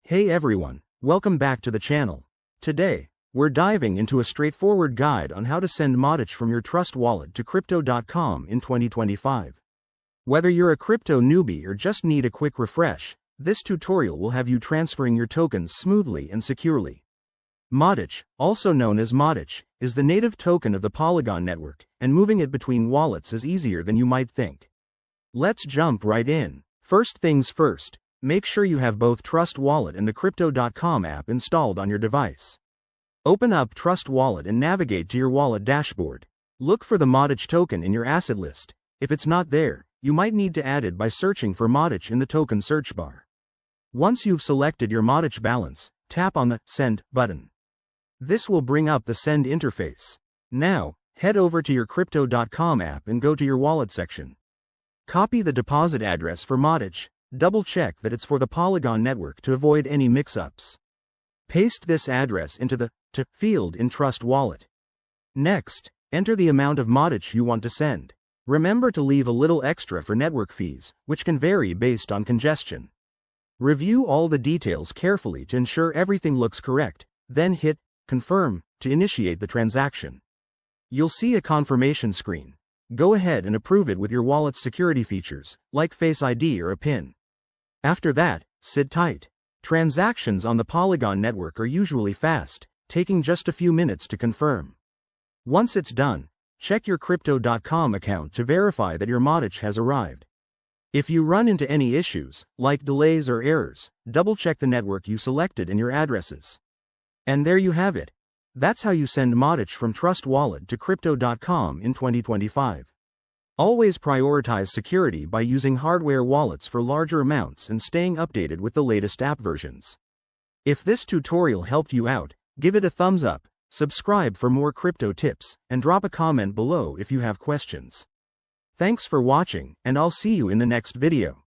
Hey everyone, welcome back to the channel. Today, we're diving into a straightforward guide on how to send MATIC from your Trust wallet to Crypto.com in 2025. Whether you're a crypto newbie or just need a quick refresh, this tutorial will have you transferring your tokens smoothly and securely. MATIC, also known as MATIC, is the native token of the Polygon network, and moving it between wallets is easier than you might think. Let's jump right in. First things first, make sure you have both Trust Wallet and the Crypto.com app installed on your device. Open up Trust Wallet and navigate to your wallet dashboard. Look for the MATIC token in your asset list. If it's not there, you might need to add it by searching for MATIC in the token search bar. Once you've selected your MATIC balance, tap on the Send button. This will bring up the Send interface. Now, head over to your Crypto.com app and go to your wallet section. Copy the deposit address for MATIC. Double-check that it's for the Polygon network to avoid any mix-ups. Paste this address into the To field in Trust Wallet. Next, enter the amount of MATIC you want to send. Remember to leave a little extra for network fees, which can vary based on congestion. Review all the details carefully to ensure everything looks correct, then hit Confirm to initiate the transaction. You'll see a confirmation screen. Go ahead and approve it with your wallet's security features, like Face ID or a PIN. After that, sit tight. Transactions on the Polygon network are usually fast, taking just a few minutes to confirm. Once it's done, check your Crypto.com account to verify that your MATIC has arrived. If you run into any issues, like delays or errors, double-check the network you selected and your addresses. And there you have it. That's how you send MATIC from Trust Wallet to Crypto.com in 2025. Always prioritize security by using hardware wallets for larger amounts and staying updated with the latest app versions. If this tutorial helped you out, give it a thumbs up, subscribe for more crypto tips, and drop a comment below if you have questions. Thanks for watching, and I'll see you in the next video.